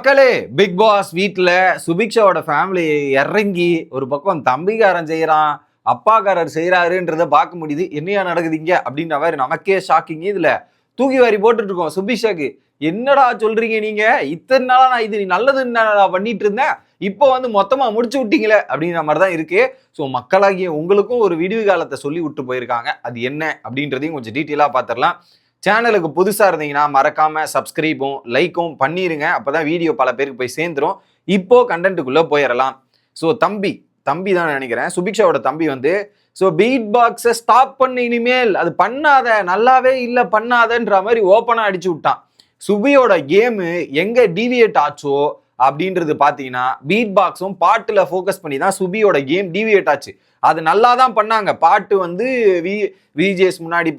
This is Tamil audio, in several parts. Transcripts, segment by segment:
மக்களே, பிக் பாஸ் வீட்டில் சுபிக்ஷாவோட ஃபேமிலி இறங்கி ஒரு பக்கம் தம்பிக்காரன் செய்கிறான், அப்பாக்காரர் செய்கிறாருன்றத பார்க்க முடியுது. என்னையா நடக்குதுங்க அப்படின்ற மாதிரி நமக்கே ஷாக்கிங். இதில் தூக்கி வாரி போட்டுட்டு இருக்கோம் சுபிக்ஷாக்கு. என்னடா சொல்றீங்க நீங்க? இத்தனை நாளா நான் இது நல்லதுன்னு நான் பண்ணிட்டு இருந்தேன், இப்போ வந்து மொத்தமா முடிச்சு விட்டீங்களே அப்படின்ற மாதிரி தான் இருக்கு. ஸோ மக்களாகிய உங்களுக்கும் ஒரு விடிவு காலத்தை சொல்லி விட்டு போயிருக்காங்க. அது என்ன அப்படின்றதையும் கொஞ்சம் டீட்டெயிலாக பார்த்துடலாம். சேனலுக்கு புதுசாக இருந்தீங்கன்னா மறக்காம சப்ஸ்கிரைபும் லைக்கும் பண்ணிடுங்க. அப்போதான் வீடியோ பல பேருக்கு போய் சேர்ந்துரும். இப்போ கண்டென்ட்டுக்குள்ளே போயிடலாம். ஸோ தம்பி தான் நினைக்கிறேன், சுபிக்ஷாவோட தம்பி வந்து பீட் பாக்ஸை ஸ்டாப் பண்ண, இனிமேல் அது பண்ணாத, நல்லாவே இல்லை பண்ணாதன்ற மாதிரி ஓப்பனாக அடிச்சு விட்டான். சுபியோட கேமு எங்கே டீவியேட் ஆச்சோ அப்படின்றது பார்த்தீங்கன்னா பீட் பாக்ஸும் பாட்டில் ஃபோக்கஸ் பண்ணி தான் சுபியோட கேம் டீவியேட் ஆச்சு. அது நல்லா தான் பண்ணாங்க. பாட்டு வந்து விஜேஸ் முன்னாடி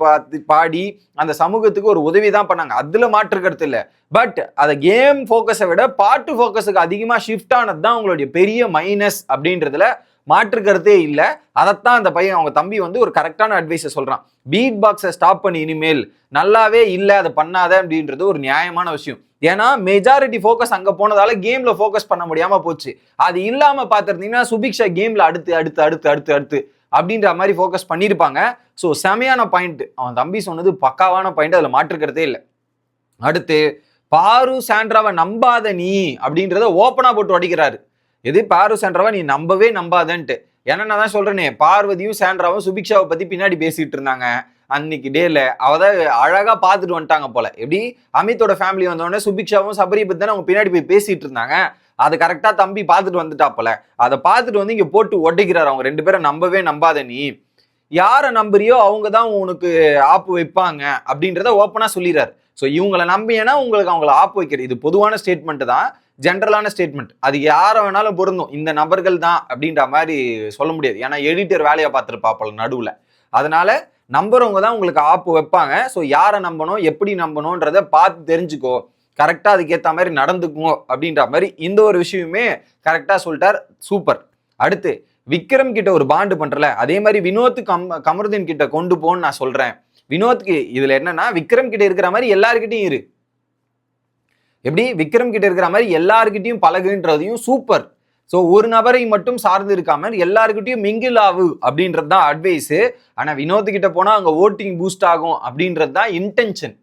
பாடி அந்த சமூகத்துக்கு ஒரு உதவி தான் பண்ணாங்க, அதுல மாற்று கருத்து இல்லை. பட் அதை கேம் ஃபோக்கஸை விட பாட்டு ஃபோக்கஸுக்கு அதிகமாக ஷிஃப்ட் ஆனது தான் உங்களுடைய பெரிய மைனஸ் அப்படின்றதுல மாற்று கருத்தே இல்லை. அதைத்தான் அந்த பையன், அவங்க தம்பி வந்து ஒரு கரெக்டான அட்வைஸை சொல்றான். பீட் பாக்ஸை ஸ்டாப் பண்ணி இனிமேல் நல்லாவே இல்லை அதை பண்ணாத அப்படின்றது ஒரு நியாயமான விஷயம். ஏன்னா மெஜாரிட்டி ஃபோக்கஸ் அங்கே போனதால கேம்ல ஃபோக்கஸ் பண்ண முடியாம போச்சு. அது இல்லாம பார்த்துருந்தீங்கன்னா சுபிக்ஷா கேம்ல அடுத்து அடுத்து அடுத்து அடுத்து அடுத்து அப்படின்ற மாதிரி ஃபோக்கஸ் பண்ணியிருப்பாங்க. ஸோ செமையான பாயிண்ட் அவன் தம்பி சொன்னது, பக்காவான பாயிண்ட், அதில் மாற்றுக்கிறதே இல்லை. அடுத்து பாரு சாண்ட்ராவை நம்பாத நீ அப்படின்றத ஓப்பனா போட்டு உடைக்கிறாரு. எது பாரு சாண்ட்ராவை நீ நம்பவே நம்பாதன்ட்டு. ஏன்னா நான் தான் சொல்றேனே, பார்வதியும் சாண்ட்ராவும் சுபிக்ஷாவை பத்தி பின்னாடி பேசிட்டு இருந்தாங்க அன்னைக்கு டேல. அவதான் அழகா பார்த்துட்டு வந்துட்டாங்க போல. எப்படி அமித்தோட ஃபேமிலி வந்தோடனே சுபிக்ஷாவும் சபரியை பத்தி தானே அவங்க பின்னாடி போய் பேசிட்டு இருந்தாங்க. அது கரெக்டா தம்பி பார்த்துட்டு வந்துட்டா போல. அதை பார்த்துட்டு வந்து இங்க போட்டு ஒட்டிக்கிறாரு. அவங்க ரெண்டு பேரும் நம்பவே நம்பாத நீ, யாரை நம்புறியோ அவங்க தான் உனக்கு ஆப்பு வைப்பாங்க அப்படின்றத ஓப்பனா சொல்லிடுறாரு. ஸோ இவங்களை நம்பியனா உங்களுக்கு அவங்களை ஆப்பு வைக்கிறது. இது பொதுவான ஸ்டேட்மெண்ட் தான், ஜென்ரலான ஸ்டேட்மெண்ட். அது யாரை வேணாலும் பொருந்தும். இந்த நபர்கள் தான் அப்படின்ற மாதிரி சொல்ல முடியாது. ஏன்னா எடிட்டர் வேலையை பார்த்துருப்பாப்பல நடுவில். அதனால நம்புறவங்க தான் உங்களுக்கு ஆப்பு வைப்பாங்க. ஸோ யாரை நம்பணும், எப்படி நம்பணுன்றத பார்த்து தெரிஞ்சுக்கோ, கரெக்டாக அதுக்கேற்ற மாதிரி நடந்துக்குவோம் அப்படின்ற மாதிரி இந்த ஒரு விஷயமே கரெக்டாக சொல்லிட்டார். சூப்பர். அடுத்து விக்ரம் கிட்ட ஒரு பாண்டு பண்றல, அதே மாதிரி வினோத் கமருதீன் கிட்ட கொண்டு போன்னு நான் சொல்றேன். வினோத்க்கு இதுல என்னன்னா, விக்ரம் கிட்ட இருக்கிற மாதிரி எல்லாருக்கிட்டையும் இரு. எப்படி விக்ரம் கிட்ட இருக்கிற மாதிரி எல்லாருக்கிட்டையும் பழகுன்றதையும் சூப்பர். ஸோ ஒரு நபரை மட்டும் சார்ந்து இருக்காம எல்லாருக்கிட்டையும் மிங்கிள் ஆகு அப்படின்றது தான் அட்வைஸு. ஆனால் வினோத்துக்கிட்ட போனால் அங்கே ஓட்டிங் பூஸ்ட் ஆகும் அப்படின்றது தான் இன்டென்ஷன்.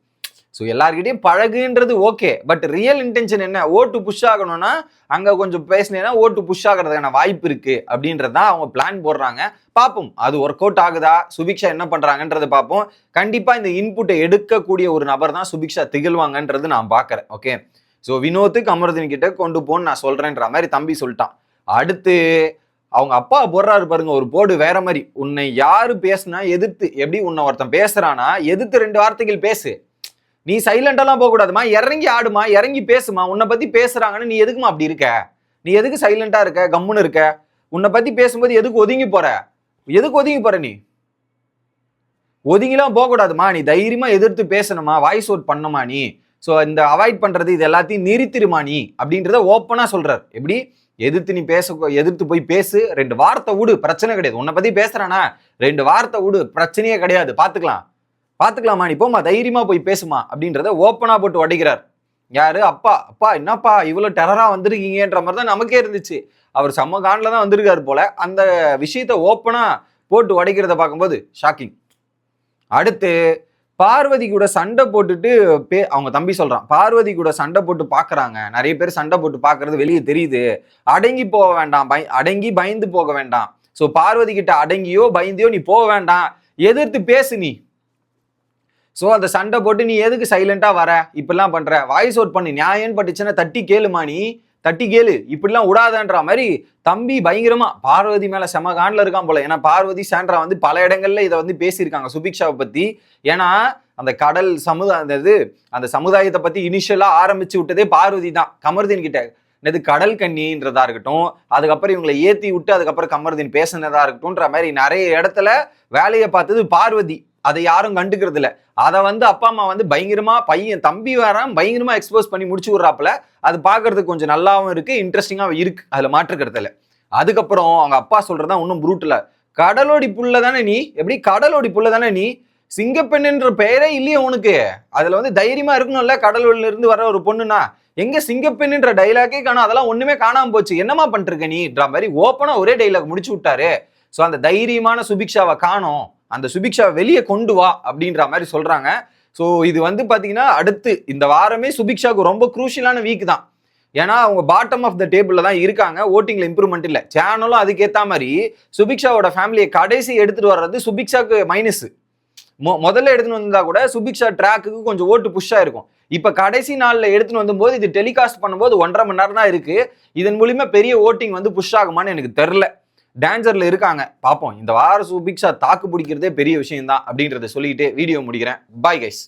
ஸோ எல்லாருக்கிட்டையும் பழகுன்றது ஓகே, பட் ரியல் இன்டென்ஷன் என்ன, ஓட்டு புஷ் ஆகணும்னா அங்கே கொஞ்சம் பேசினேன்னா ஓட்டு புஷ் ஆகிறதுக்கான வாய்ப்பு இருக்கு அப்படின்றது தான் அவங்க பிளான் போடுறாங்க. பார்ப்போம் அது ஒர்க் அவுட் ஆகுதா, சுபிக்ஷா என்ன பண்றாங்கன்றதை பார்ப்போம். கண்டிப்பாக இந்த இன்புட்டை எடுக்கக்கூடிய ஒரு நபர் தான் சுபிக்ஷா திகழ்வாங்கன்றது நான் பார்க்குறேன். ஓகே, ஸோ வினோத்துக்கு அமருதீன் கிட்ட கொண்டு போன்னு நான் சொல்றேன்ற மாதிரி தம்பி சொல்லிட்டான். அடுத்து அவங்க அப்பா போடுறாரு பாருங்க ஒரு போடு வேற மாதிரி. உன்னை யாரு பேசுனா எதிர்த்து, எப்படி உன்னை ஒருத்தன் பேசுறானா எதிர்த்து 2 வார்த்தைகள் பேசு. நீ சைலண்டாலாம் போக கூடாதுமா, இறங்கி ஆடுமா, இறங்கி பேசுமா. உன்னை பத்தி பேசுறாங்கன்னு நீ எதுக்குமா அப்படி இருக்க? நீ எதுக்கு சைலண்டா இருக்க, கம்முன்னு இருக்க? உன்னை பத்தி பேசும்போது எதுக்கு ஒதுங்கி போற? எதுக்கு ஒதுங்கி போற? நீ ஒதுங்கிலாம் போக கூடாதுமா, நீ தைரியமா எதிர்த்து பேசணுமா, வாய்ஸ் அவுட் பண்ணுமா நீ. ஸோ இந்த அவாய்ட் பண்றது இது எல்லாத்தையும் நிறுத்திருமா நீ அப்படின்றத ஓப்பனா சொல்றாரு. எப்படி எதிர்த்து நீ எதிர்த்து போய் பேசு, 2 வார்த்தை விடு, பிரச்சனை கிடையாது. உன்னை பத்தி பேசுறானா 2 வார்த்தை விடு, பிரச்சனையே கிடையாது, பாத்துக்கலாமா, நீ போமா, தைரியமா போய் பேசுமா அப்படின்றத ஓப்பனா போட்டு உடைக்கிறார். யாரு? அப்பா என்னப்பா இவ்வளவு டெரரா வந்திருக்கீங்கன்ற மாதிரி தான் நமக்கே இருந்துச்சு. அவர் செம்ம கான்ல தான் வந்திருக்காரு போல. அந்த விஷயத்த ஓப்பனா போட்டு உடைக்கிறத பார்க்கும்போது ஷாக்கிங். அடுத்து பார்வதி கூட சண்டை போட்டுட்டு அவங்க தம்பி சொல்றான், பார்வதி கூட சண்டை போட்டு பாக்குறாங்க, நிறைய பேர் சண்டை போட்டு பாக்குறது வெளியே தெரியுது, அடங்கி போக வேண்டாம், அடங்கி பயந்து போக வேண்டாம். ஸோ பார்வதி கிட்ட அடங்கியோ பயந்தியோ நீ போக வேண்டாம், எதிர்த்து பேசு நீ. ஸோ அந்த சண்டை போட்டு நீ எதுக்கு சைலண்டா வர, இப்படிலாம் பண்ற, வாய்ஸ் அவுட் பண்ணி நியாயம் பட்டுச்சுன்னா தட்டி கேளுமா, நீ தட்டி கேளு, இப்படிலாம் விடாதன்ற மாதிரி தம்பி பயங்கரமா பார்வதி மேல செம காண்டில் இருக்கான் போல. ஏன்னா பார்வதி சாண்ட்ரா வந்து பல இடங்கள்ல இதை வந்து பேசியிருக்காங்க சுபிக்ஷாவை பத்தி. ஏன்னா அந்த கடல் அந்த சமுதாயத்தை பத்தி இனிஷியலா ஆரம்பிச்சு விட்டதே பார்வதி தான் கமருதீன் கிட்ட. இது கடல் கண்ணின்றதா இருக்கட்டும், அதுக்கப்புறம் இவங்களை ஏத்தி விட்டு அதுக்கப்புறம் கமருதீன் பேசினதா இருக்கட்டும்ன்ற மாதிரி நிறைய இடத்துல வேலையை பார்த்தது பார்வதி. அதை யாரும் கண்டுக்கிறது இல்லை. அதை வந்து அப்பா அம்மா வந்து பயங்கரமா பையன் தம்பி வரான் பயங்கரமா எக்ஸ்போஸ் பண்ணி முடிச்சு விடுறாப்புல. அது பார்க்கறதுக்கு கொஞ்சம் நல்லாவும் இருக்கு, இன்ட்ரெஸ்டிங்காகவும் இருக்கு, அதுல மாற்றுக்கிறது இல்லை. அதுக்கப்புறம் அவங்க அப்பா சொல்றதா இன்னும் ப்ரூட்டல, கடலோடி புள்ள தானே நீ, எப்படி கடலோடி புள்ள தானே நீ, சிங்கப்பெண்ணுன்ற பெயரே இல்லையே உனக்கு. அதுல வந்து தைரியமா இருக்கணும்ல, கடலூர்ல இருந்து வர ஒரு பொண்ணுனா. எங்க சிங்கப்பெண்ணுன்ற டைலாக்கே காணும், அதெல்லாம் ஒண்ணுமே காணாம போச்சு. என்னமா பண்ணிருக்க நீன்ற மாதிரி ஓப்பனா ஒரே டைலாக் முடிச்சு விட்டாரு. ஸோ அந்த தைரியமான சுபிக்ஷாவை காணோம், அந்த சுபிக்ஷாவை வெளியே கொண்டு வா அப்படின்ற மாதிரி சொல்றாங்க. ஸோ இது வந்து பாத்தீங்கன்னா அடுத்து இந்த வாரமே சுபிக்ஷாவுக்கு ரொம்ப குரூஷியலான வீக் தான். ஏன்னா அவங்க பாட்டம் ஆஃப் த டேபிள்ல தான் இருக்காங்க, ஓட்டிங்ல இம்ப்ரூவ்மெண்ட் இல்ல. சேனலும் அதுக்கேற்ற மாதிரி சுபிக்ஷாவோட ஃபேமிலியை கடைசி எடுத்துட்டு வர்றது சுபிக்ஷாக்கு மைனஸ். முதல்ல எடுத்துன்னு வந்தா கூட சுபிக்ஷா ட்ராக்குக்கு கொஞ்சம் ஓட்டு புஷ் ஆயிருக்கும். இப்ப கடைசி நாள்ல எடுத்துன்னு வந்தபோது இது டெலிகாஸ்ட் பண்ணும்போது 1.5 மணி நேரம் தான் இருக்கு. இதன் மூலியமா பெரிய ஓட்டிங் வந்து புஷ் ஆகுமான்னு எனக்கு தெரியல. டேஞ்சர்ல இருக்காங்க, பாப்போம். இந்த வார சுபிக்ஷா தாக்கு பிடிக்கிறதே பெரிய விஷயம் தான் அப்படின்றத சொல்லிட்டு வீடியோ முடிக்கிறேன். Bye guys.